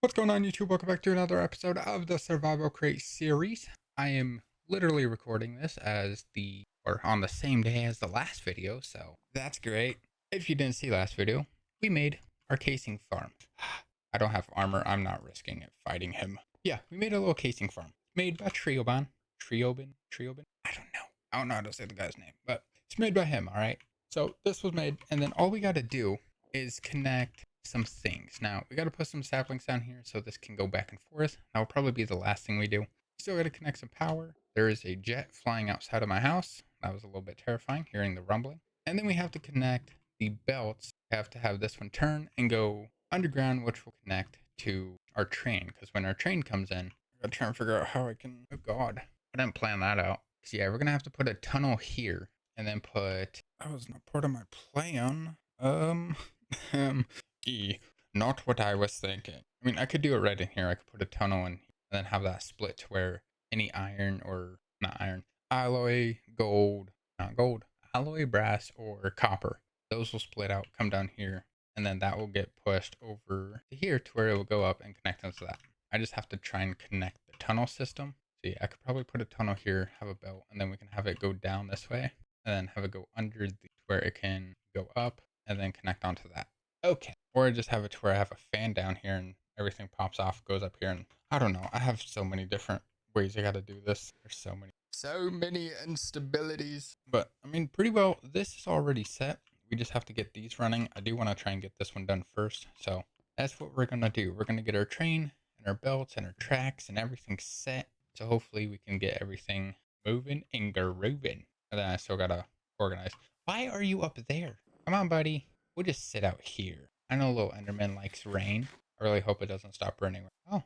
What's going on, YouTube? Welcome back to another episode of the Survival Crate series. I am literally recording this or on the same day as the last video, so that's great. If you didn't see last video, we made our casing farm. I don't have armor. I'm not risking it fighting him. Yeah, we made a little casing farm made by Triobin. I don't know how to say the guy's name, but it's made by him. All right. So this was made, and then all we got to do is connect some things. Now we got to put some saplings down here so this can go back and forth. That will probably be the last thing we do. Still got to connect some power. There is a jet flying outside of my house. That was a little bit terrifying hearing the rumbling. And then we have to connect the belts. We have to have this one turn and go underground, which will connect to our train. Because when our train comes in, I gotta try and figure out how I can. Oh God, I didn't plan that out. So yeah, we're gonna have to put a tunnel here and then put. That was not part of my plan. Um, E. Not what I was thinking. I mean, I could do it right in here. I could put a tunnel in here and then have that split to where any iron or not iron, alloy, gold, not gold, alloy, brass, or copper. Those will split out, come down here, and then that will get pushed over to here to where it will go up and connect into that. I just have to try and connect the tunnel system. So yeah, I could probably put a tunnel here, have a belt, and then we can have it go down this way, and then have it go under where it can go up, and then connect onto that. Okay. Or I just have it to where I have a fan down here and everything pops off, goes up here, and I don't know. I have so many different ways I gotta do this. There's so many instabilities. But I mean, pretty well, this is already set. We just have to get these running. I do want to try and get this one done first. So that's what we're gonna do. We're gonna get our train and our belts and our tracks and everything set. So hopefully we can get everything moving and grooving. And then I still gotta organize. Why are you up there? Come on, buddy. We'll just sit out here. I know little Enderman likes rain. I really hope it doesn't stop raining. Oh,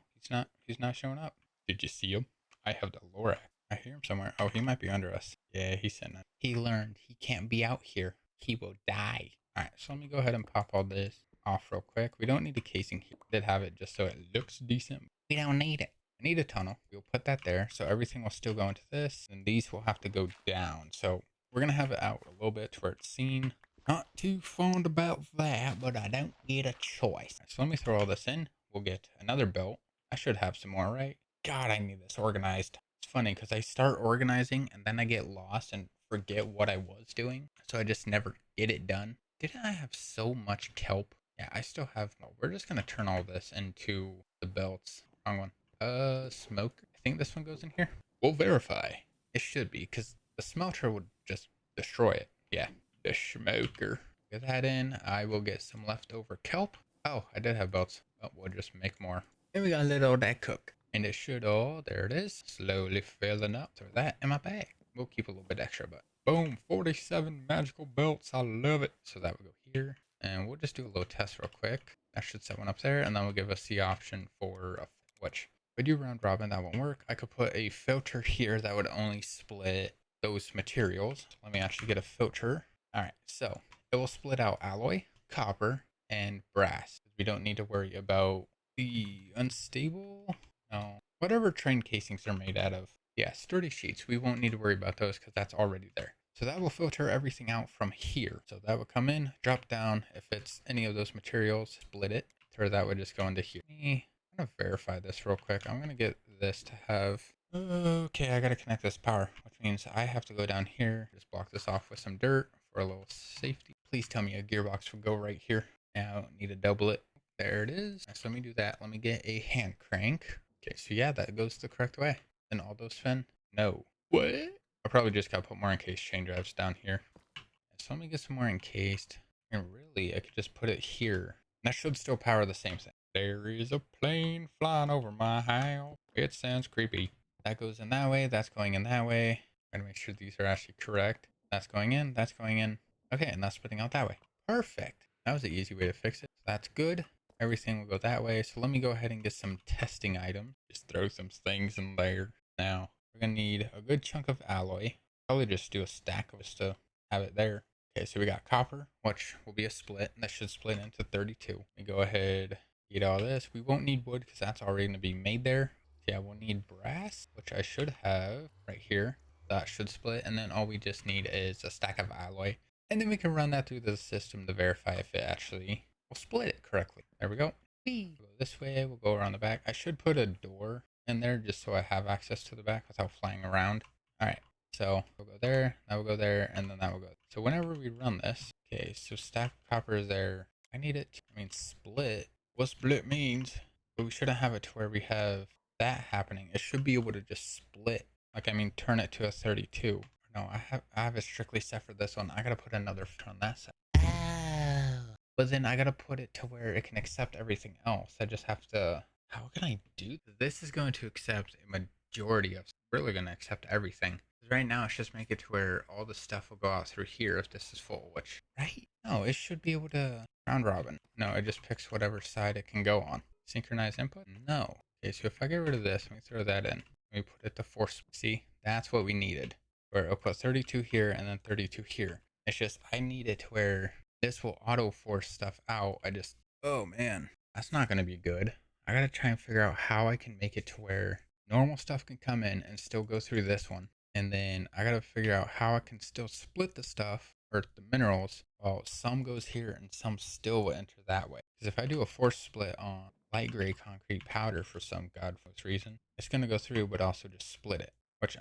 he's not showing up. Did you see him? I have the Lorax. I hear him somewhere. Oh, he might be under us. Yeah, he's sitting there. He learned he can't be out here. He will die. Alright, so let me go ahead and pop all this off real quick. We don't need a casing here. I did have it just so it looks decent. We don't need it. I need a tunnel. We'll put that there. So everything will still go into this. And these will have to go down. So we're going to have it out a little bit to where it's seen. Not too fond about that, but I don't get a choice. So let me throw all this in. We'll get another belt. I should have some more, right? God, I need this organized. It's funny because I start organizing and then I get lost and forget what I was doing. So I just never get it done. Didn't I have so much kelp? Yeah, I still have. Oh, we're just going to turn all this into the belts. Wrong one. Smoke. I think this one goes in here. We'll verify. It should be because the smelter would just destroy it. Yeah, the smoker. Get that in. I will get some leftover kelp. Oh, I did have belts. Oh, we'll just make more. And we got a little of that cook. And it should all, there it is, slowly filling up. Throw that in my bag. We'll keep a little bit extra, but boom, 47 magical belts. I love it. So that will go here. And we'll just do a little test real quick. That should set one up there. And then we'll give us the option for a, which if I do round robin, that won't work. I could put a filter here that would only split those materials. Let me actually get a filter. All right, so it will split out alloy, copper, and brass. We don't need to worry about the unstable. No, whatever train casings are made out of. Yeah, sturdy sheets. We won't need to worry about those because that's already there. So that will filter everything out from here. So that will come in, drop down. If it's any of those materials, split it. Or that would just go into here. I'm gonna verify this real quick. I'm gonna get this to have. Okay, I gotta connect this power, which means I have to go down here, just block this off with some dirt for a little safety. Please tell me a gearbox will go right here. Now I don't need to double it. There it is. So let me do that. Let me get a hand crank. Okay, so yeah, that goes the correct way. And all those fin? No. What? I probably just gotta put more encased chain drives down here. So let me get some more encased. And really, I could just put it here. That should still power the same thing. There is a plane flying over my house. It sounds creepy. That goes in that way. That's going in that way. Gotta make sure these are actually correct. That's going in. That's going in. Okay, and that's splitting out that way. Perfect. That was the easy way to fix it. That's good. Everything will go that way. So let me go ahead and get some testing items. Just throw some things in there. Now, we're going to need a good chunk of alloy. Probably just do a stack of just to have it there. Okay, so we got copper, which will be a split. That should split into 32. We go ahead, eat all this. We won't need wood because that's already going to be made there. Yeah, we'll need brass, which I should have right here. That should split. And then all we just need is a stack of alloy. And then we can run that through the system to verify if it actually will split it correctly. There we go. We'll go this way, we'll go around the back. I should put a door in there just so I have access to the back without flying around. All right, so we'll go there, that will go there, and then that will go. So whenever we run this, okay, so stack copper is there. I need it, split. What split means, but we shouldn't have it to where we have that happening. It should be able to just split, like, turn it to a 32. No, I have it strictly set for this one. I gotta put another filter on that side. Oh. But then I gotta put it to where it can accept everything else. I just have to. How can I do this? This is going to accept a majority of. Really gonna accept everything. Right now, it's just make it to where all the stuff will go out through here if this is full. Which right? No, it should be able to round robin. No, it just picks whatever side it can go on. Synchronize input? No. Okay, so if I get rid of this, let me throw that in. Let me put it to force. See, that's what we needed. Where I'll put 32 here and then 32 here. It's just I need it to where this will auto force stuff out. Oh man, that's not going to be good. I got to try and figure out how I can make it to where normal stuff can come in and still go through this one. And then I got to figure out how I can still split the stuff or the minerals while some goes here and some still will enter that way. Because if I do a force split on light gray concrete powder for some godless reason, it's going to go through but also just split it. Which,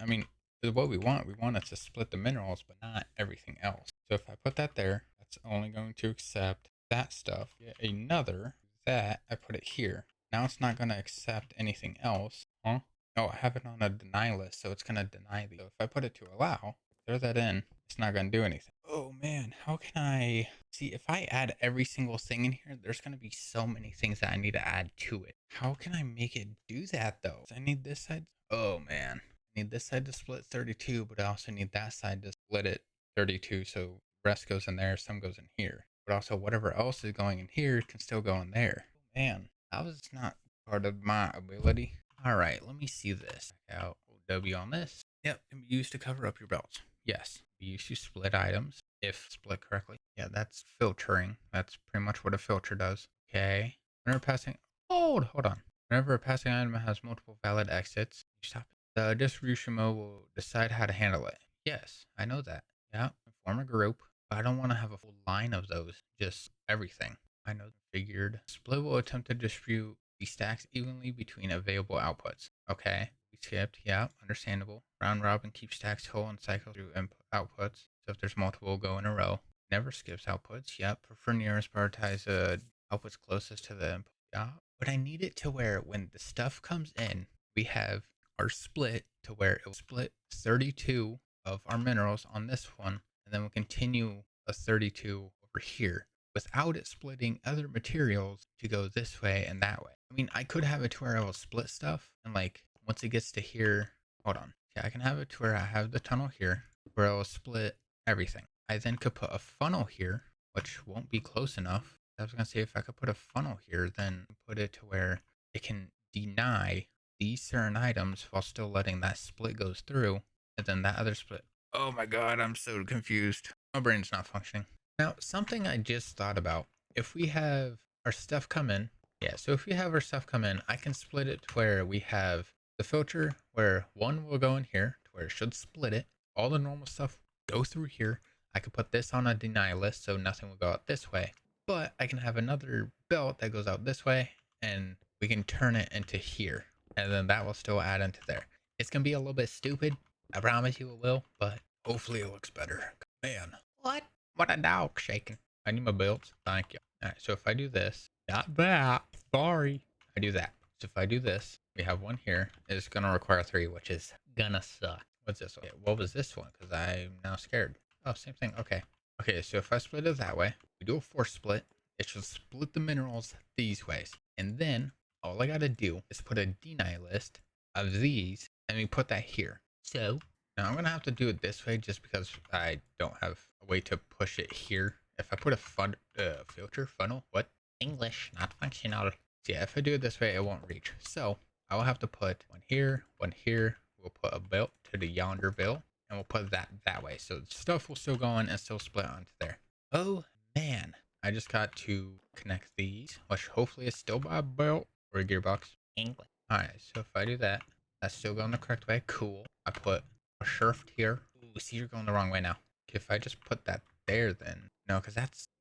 is what we want. We want it to split the minerals, but not everything else. So if I put that there, that's only going to accept that stuff. Get another, that, I put it here. Now it's not going to accept anything else. Huh? Oh, I have it on a deny list, so it's going to deny these. So if I put it to allow, throw that in, it's not going to do anything. Oh man, how can I... See, if I add every single thing in here, there's going to be so many things that I need to add to it. How can I make it do that though? I need this side. Oh man. I need this side to split 32, but I also need that side to split it 32, so rest goes in there, some goes in here. But also whatever else is going in here can still go in there. Oh, man, that was not part of my ability. All right, let me see this. Check out W on this. Yep, can be used to cover up your belts. Yes, be used to split items if split correctly. Yeah, that's filtering. That's pretty much what a filter does. Okay. Whenever passing, hold on. Whenever a passing item has multiple valid exits, you stop it. The distribution mode will decide how to handle it. Yes, I know that. Yeah, form a group. But I don't want to have a full line of those. Just everything. I know. Figured. Split will attempt to distribute the stacks evenly between available outputs. Okay. We skipped. Yeah, understandable. Round robin keeps stacks whole and cycles through input outputs. So if there's multiple, go in a row. Never skips outputs. Yep. Prefer nearest, prioritize outputs closest to the input. Yeah. But I need it to where when the stuff comes in, we have our split to where it will split 32 of our minerals on this one, and then we'll continue a 32 over here without it splitting other materials to go this way and that way. I could have it to where I will split stuff, and like once it gets to here, hold on. Yeah, I can have it to where I have the tunnel here where I will split everything. I then could put a funnel here, which won't be close enough. I was gonna say if I could put a funnel here, then put it to where it can deny these certain items while still letting that split goes through, and then that other split. Oh my god, I'm so confused. My brain's not functioning. Now, something I just thought about. If we have our stuff come in, yeah, so if we have our stuff come in, I can split it to where we have the filter where one will go in here to where it should split it. All the normal stuff go through here. I could put this on a deny list so nothing will go out this way. But I can have another belt that goes out this way and we can turn it into here. And then that will still add into there. It's going to be a little bit stupid. I promise you it will, but hopefully it looks better. Man, what? What a dog shaking. I need my belts. Thank you. All right, so if I do this, not that. Sorry. I do that. So if I do this, we have one here. It's going to require 3, which is gonna suck. What's this one? Okay, what was this one? Because I'm now scared. Oh, same thing. Okay. Okay, so if I split it that way, we do a force split. It should split the minerals these ways. And then all I got to do is put a deny list of these and we put that here. So now I'm going to have to do it this way just because I don't have a way to push it here. If I put a filter funnel, what? English, not functional. So yeah, if I do it this way, it won't reach. So I will have to put one here, one here. We'll put a belt to the yonder belt and we'll put that way. So stuff will still go on and still split onto there. Oh man, I just got to connect these, which hopefully is still by a belt or a gearbox. English. All right, so if I do that, that's still going the correct way. Cool. I put a shift here. Ooh, see, you're going the wrong way now. If I just put that there, then no, because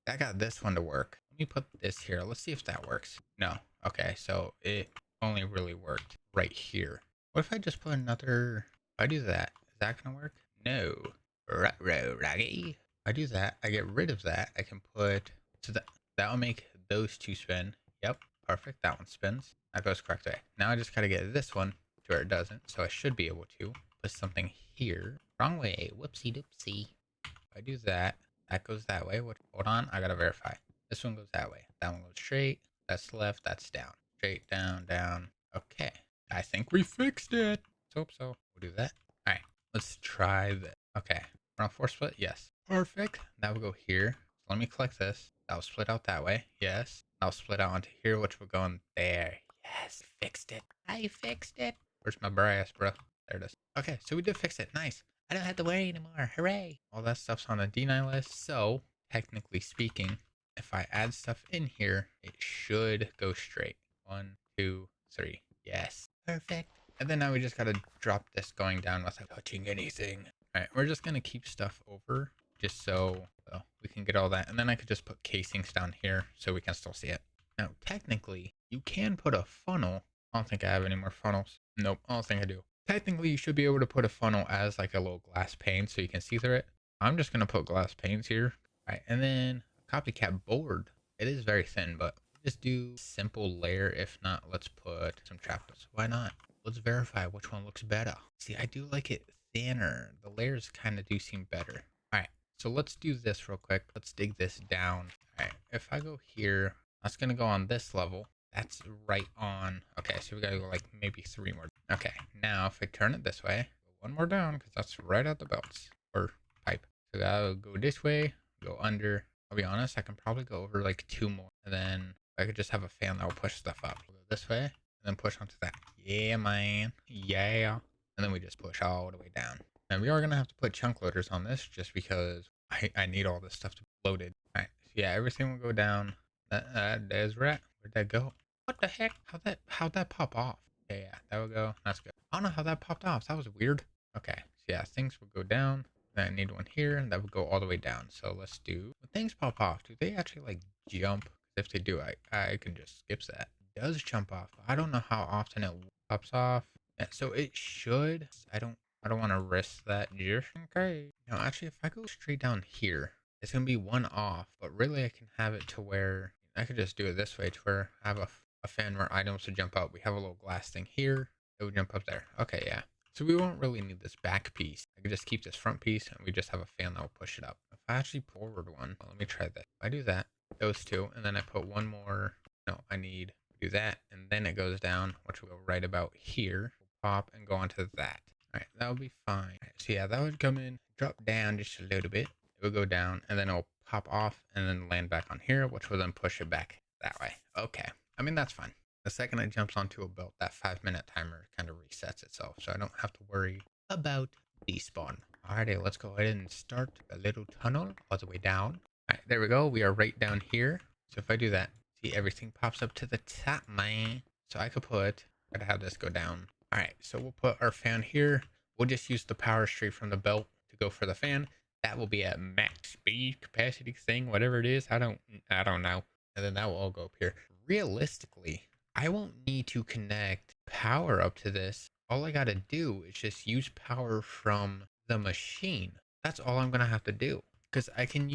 I got this one to work. Let me put this here. Let's see if that works. No. Okay, so it only really worked right here. What if I just put another... If I do that, is that gonna work? No. Raggy. If I do that, I get rid of that. I can put... So that'll make those two spin. Yep, perfect. That one spins. That goes correct way. Now I just gotta get this one to where it doesn't. So I should be able to put something here. Wrong way. Whoopsie doopsie. If I do that, that goes that way. What? Hold on, I gotta verify. This one goes that way. That one goes straight. That's left. That's down. Straight, down, down. Okay. I think we fixed it. Let's hope so. We'll do that. All right. Let's try this. Okay. We're on four split. Yes. Perfect. That will go here. So let me collect this. That will split out that way. Yes. That'll split out onto here, which will go in there. Yes. Fixed it. I fixed it. Where's my brass, bro? There it is. Okay. So we did fix it. Nice. I don't have to worry anymore. Hooray. All that stuff's on the D9 list. So, technically speaking, if I add stuff in here, it should go straight. 1, 2, 3. Yes. Perfect. And then now we just gotta drop this going down without touching anything. Alright, we're just gonna keep stuff over just so we can get all that. And then I could just put casings down here so we can still see it. Now, technically, you can put a funnel. I don't think I have any more funnels. Nope, I don't think I do. Technically, you should be able to put a funnel as like a little glass pane so you can see through it. I'm just gonna put glass panes here. All right, and then a copycat board. It is very thin, but just do simple layer. If not, let's put some trapdoors. Why not? Let's verify which one looks better. See, I do like it thinner. The layers kind of do seem better. All right, so let's do this real quick. Let's dig this down. All right, if I go here, that's gonna go on this level. That's right on. Okay, so we gotta go like maybe 3 more. Okay, now if I turn it this way, go 1 more down because that's right at the belts or pipe. So that'll go this way, go under. I'll be honest, I can probably go over like 2 more, and then I could just have a fan that will push stuff up. We'll go this way and then push onto that. Yeah, man. Yeah. And then we just push all the way down. And we are gonna have to put chunk loaders on this just because I need all this stuff to be loaded. All right. So yeah, everything will go down. There's rat. Where'd that go? What the heck? How'd that pop off? Yeah, that would go. That's good. I don't know how that popped off. That was weird. Okay, so yeah, things will go down. Then I need one here, and that would go all the way down. So let's do. When things pop off, do they actually like jump? If they do, I can just skip that. It does jump off. I don't know how often it pops off. Yeah, so it should. I don't want to risk that just in case. No, actually, if I go straight down here, it's gonna be one off. But really, I can have it to where I could just do it this way, to where I have a fan where items would jump out. We have a little glass thing here. It would jump up there. Okay, yeah. So we won't really need this back piece. I could just keep this front piece and we just have a fan that will push it up. If I actually forward one, let me try that. If I do that, those two, and then I put one more. No, I need to do that. And then it goes down, which will go right about here. Pop and go onto that. All right, that would be fine. Right, so yeah, that would come in, drop down just a little bit. It will go down and then it'll pop off and then land back on here, which will then push it back that way. Okay. I mean, that's fine. The second it jumps onto a belt, that 5-minute timer kind of resets itself, so I don't have to worry about despawn. Alrighty, let's go ahead and start a little tunnel all the way down. Alright, there we go. We are right down here. So if I do that, see, everything pops up to the top, man. So I could gotta have this go down. Alright, so we'll put our fan here. We'll just use the power straight from the belt to go for the fan. That will be at max speed, capacity thing, whatever it is. I don't know. And then that will all go up here. Realistically, I won't need to connect power up to this. All I gotta do is just use power from the machine. That's all I'm gonna have to do. Because I can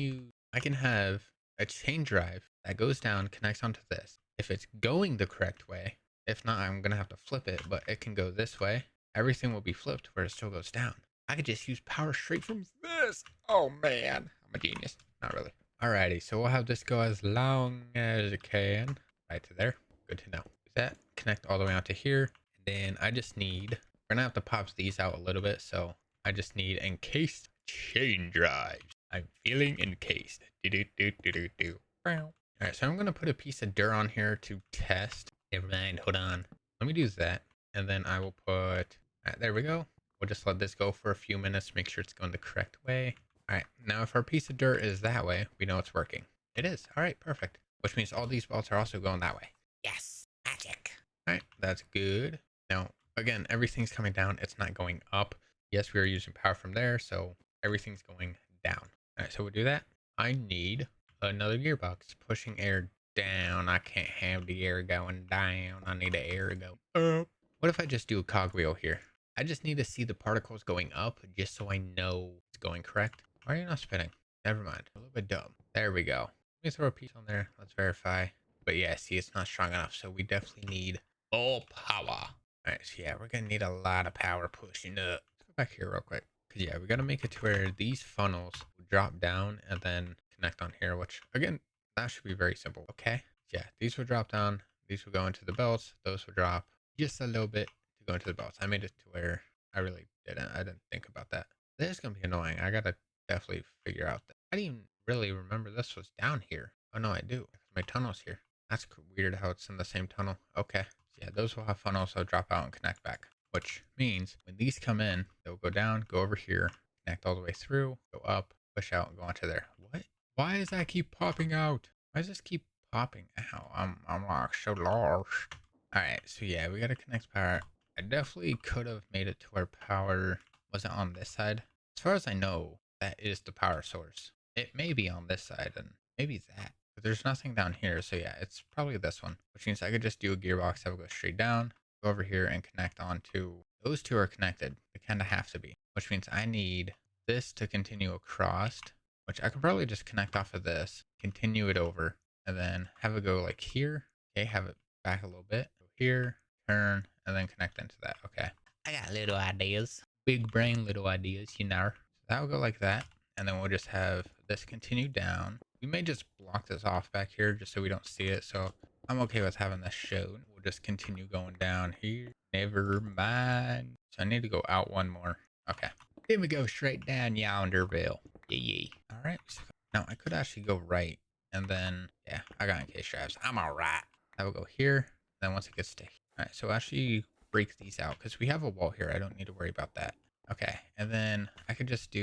have a chain drive that goes down, connects onto this. If it's going the correct way, if not, I'm gonna have to flip it, but it can go this way. Everything will be flipped where it still goes down. I could just use power straight from this. Oh man, I'm a genius. Not really. Alrighty, so we'll have this go as long as it can. Right to there. Good to know. That connect all the way onto here. And then I just need, we're gonna have to pop these out a little bit. So I just need encased chain drives. I'm feeling encased. Do. Alright, so I'm gonna put a piece of dirt on here to test. Never mind, hold on. Let me do that. And then I will put, there we go. We'll just let this go for a few minutes, make sure it's going the correct way. All right, now if our piece of dirt is that way, we know it's working. It is. All right, perfect. Which means all these bolts are also going that way. Yes, magic. All right, that's good. Now, again, everything's coming down. It's not going up. Yes, we are using power from there, so everything's going down. All right, so we'll do that. I need another gearbox pushing air down. I can't have the air going down. I need the air to go up. What if I just do a cogwheel here? I just need to see the particles going up just so I know it's going correct. Why are you not spinning? Never mind. A little bit dumb. There we go. Let me throw a piece on there. Let's verify. But yeah, see, it's not strong enough. So we definitely need full power. All right, so yeah, we're going to need a lot of power pushing up. Let's go back here real quick. Because yeah, we got to make it to where these funnels will drop down and then connect on here, which again, that should be very simple. Okay. Yeah, these will drop down. These will go into the belts. Those will drop just a little bit to go into the belts. I made it to where I really didn't. I didn't think about that. This is going to be annoying. I got to definitely figure out that. I didn't even really remember this was down here. Oh, no, I do. My tunnel's here. That's weird how it's in the same tunnel. Okay. Yeah, those will have funnels. So drop out and connect back, which means when these come in, they'll go down, go over here, connect all the way through, go up, push out, and go onto there. What? Why does that keep popping out? Why does this keep popping out? I'm like so lost. All right, so yeah, we gotta connect power. I definitely could have made it to where power wasn't on this side. As far as I know, that is the power source. It may be on this side, and maybe that. But there's nothing down here, so yeah, it's probably this one. Which means I could just do a gearbox that will go straight down, go over here, and connect onto. Those two are connected. They kind of have to be. Which means I need this to continue across, which I could probably just connect off of this, continue it over, and then have it go like here. Okay, have it back a little bit. Go here, turn, and then connect into that. Okay. I got little ideas. Big brain little ideas, you know. So that will go like that. And then we'll just have this continue down. We may just block this off back here just so we don't see it. So I'm okay with having this shown. We'll just continue going down here. Never mind. So I need to go out one more. Okay. Then we go straight down Yonderville. Yeah. All right. So now I could actually go right. And then, yeah, I got encased straps. I'm all right. I will go here. Then once it gets to here. All right. So actually break these out because we have a wall here. I don't need to worry about that. Okay. And then I could just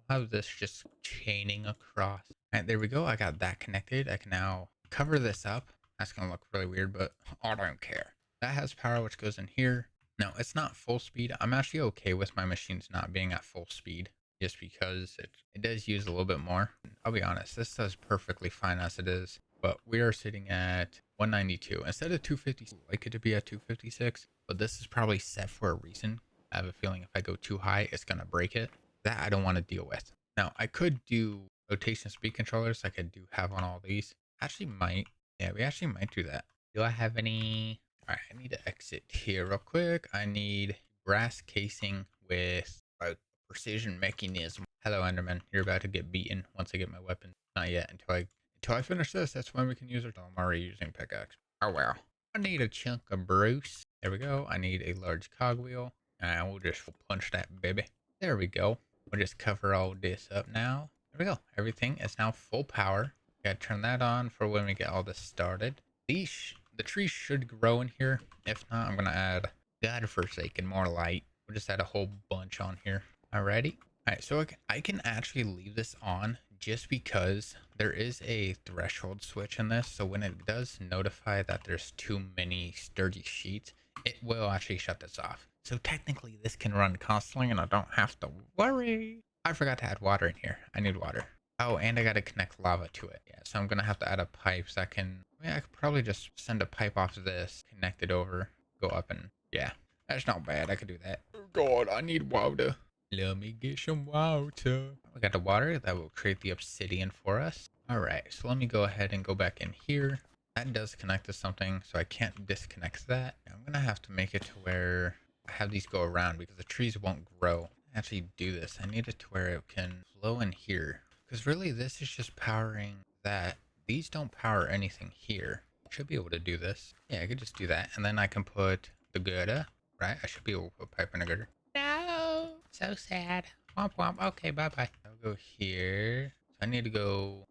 have this just chaining across. All right. There we go. I got that connected. I can now cover this up. That's going to look really weird, but I don't care. That has power, which goes in here. No, it's not full speed. I'm actually okay with my machines not being at full speed just because it does use a little bit more. I'll be honest, this does perfectly fine as it is, but we are sitting at 192 instead of 250. I'd like it to be at 256, but this is probably set for a reason. I have a feeling if I go too high, it's going to break it. That I don't want to deal with. Now, I could do rotation speed controllers like I do have on all these. Actually might. Yeah, we actually might do that. Do I have any? All right, I need to exit here real quick. I need brass casing with a precision mechanism. Hello, Enderman. You're about to get beaten once I get my weapon. Not yet. Until I finish this, that's when we can use it. I'm already using pickaxe. Oh well. I need a chunk of Bruce. There we go. I need a large cogwheel. And we'll just punch that baby. There we go. We'll just cover all this up now. There we go. Everything is now full power. Gotta turn that on for when we get all this started. The trees should grow in here. If not, I'm gonna add godforsaken more light. We'll just add a whole bunch on here. Alrighty. Alright, so I can actually leave this on just because there is a threshold switch in this. So when it does notify that there's too many sturdy sheets, it will actually shut this off. So technically this can run constantly and I don't have to worry. I forgot to add water in here. I need water. Oh, and I gotta connect lava to it. Yeah, so I'm gonna have to add a pipe so I could probably just send a pipe off of this, connect it over, go up, and yeah. That's not bad. I could do that. Oh god, I need water. Let me get some water. We got the water that will create the obsidian for us. Alright, so let me go ahead and go back in here. That does connect to something, so I can't disconnect that. I'm gonna have to make it to where I have these go around because the trees won't grow. Actually do this. I need it to where it can flow in here. Because really this is just powering that. These don't power anything here. Should be able to do this. Yeah, I could just do that. And then I can put the girder, right? I should be able to put pipe in a girder. No, so sad. Womp womp. Okay, bye-bye. I'll go here. So I need to go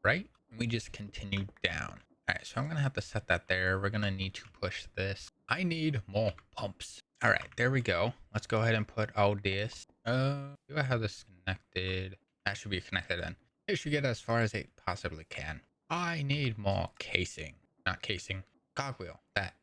right. We just continue down. All right, so I'm gonna have to set that there. We're gonna need to push this. I need more pumps. All right, there we go. Let's go ahead and put all this. Do I have this connected? That should be connected in. It should get as far as it possibly can. I need more casing. Not casing. Cogwheel. That.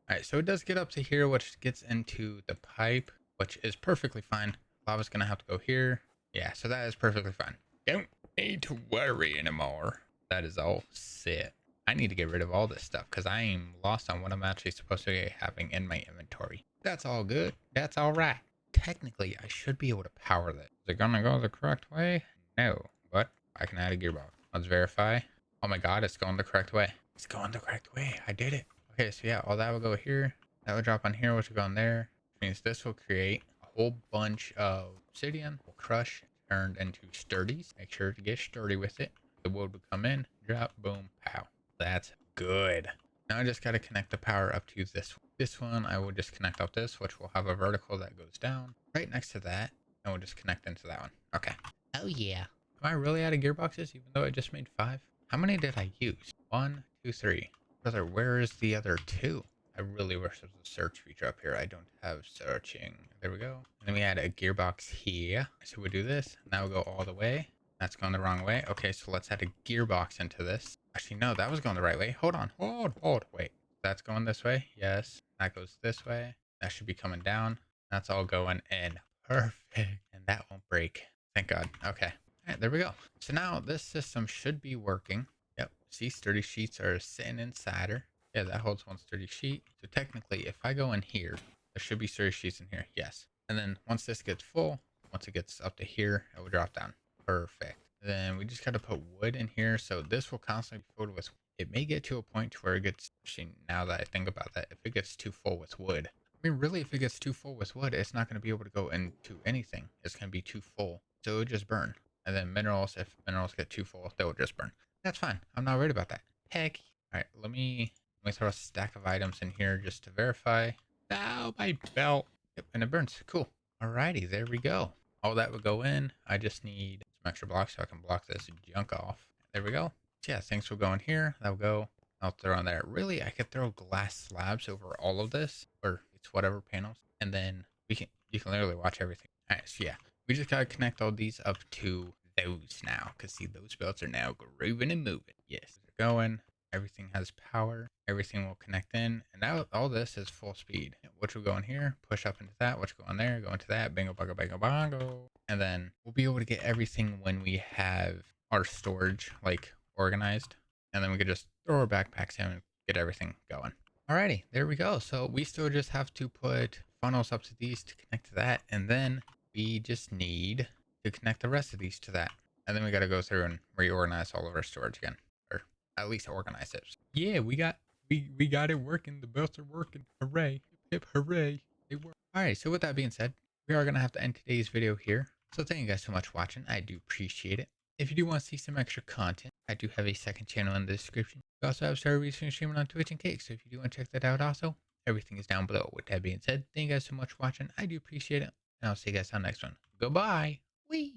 Alright, so it does get up to here, which gets into the pipe, which is perfectly fine. Lava's gonna have to go here. Yeah, so that is perfectly fine. Don't need to worry anymore. That is all set. I need to get rid of all this stuff because I am lost on what I'm actually supposed to be having in my inventory. That's all good. That's all right. Technically, I should be able to power this. Is it gonna go the correct way? No, but I can add a gearbox. Let's verify. Oh my god, it's going the correct way. It's going the correct way. I did it. Okay, so yeah, all that will go here. That will drop on here, which will go on there. Which means this will create a whole bunch of obsidian. Will crush, turned into sturdies. Make sure to get sturdy with it. The wood will come in, drop, boom, pow. That's good. Now I just got to connect the power up to this one. This one, I will just connect up this, which will have a vertical that goes down right next to that. And we'll just connect into that one. Okay. Oh yeah. Am I really out of gearboxes even though I just made 5? How many did I use? 1, 2, 3. Brother, where is the other 2? I really wish there was a search feature up here. I don't have searching. There we go. And then we add a gearbox here. So we do this. Now we'll go all the way. That's going the wrong way. Okay, so let's add a gearbox into this. Actually, no, that was going the right way. Hold on. Hold. Wait. That's going this way? Yes. That goes this way. That should be coming down. That's all going in. Perfect. And that won't break. Thank God. Okay. All right, there we go. So now this system should be working. Yep. See, sturdy sheets are sitting inside her. Yeah, that holds one sturdy sheet. So technically, if I go in here, there should be sturdy sheets in here. Yes. And then once this gets full, once it gets up to here, it will drop down. Perfect. Then we just got to put wood in here. So this will constantly be filled with. It may get to a point where it gets, actually, now that I think about that, if it gets too full with wood, I mean, really, if it gets too full with wood, it's not going to be able to go into anything. It's going to be too full. So it'll just burn. And then minerals, if minerals get too full, they will just burn. That's fine. I'm not worried about that. Heck. All right, let me throw a stack of items in here just to verify. Ow, my belt. Yep, and it burns. Cool. Alrighty, there we go. All that would go in. I just need some extra blocks so I can block this junk off. There we go. So yeah, things will go in here. That'll go. I'll throw in there. Really, I could throw glass slabs over all of this, or it's whatever panels, and then you can literally watch everything. All right, so yeah, we just gotta connect all these up to those now, cause see those belts are now grooving and moving. Yes, they're going. Everything has power. Everything will connect in, and now all this is full speed. Which will go in here, push up into that, which will go in there, go into that, bingo, bongo, bingo, bongo, and then we'll be able to get everything when we have our storage like organized, and then we could just throw our backpacks in and get everything going. Alrighty, there we go. So we still just have to put funnels up to these to connect to that, and then we just need to connect the rest of these to that, and then we got to go through and reorganize all of our storage again, or at least organize it. Yeah, we got it working. The belts are working. Hooray! Hip hooray! They work. All right. So with that being said, we are gonna have to end today's video here. So thank you guys so much for watching. I do appreciate it. If you do want to see some extra content, I do have a second channel in the description. We also have started recently streaming on Twitch and Cake. So if you do want to check that out, also everything is down below. With that being said, thank you guys so much for watching. I do appreciate it, and I'll see you guys on the next one. Goodbye. Wee.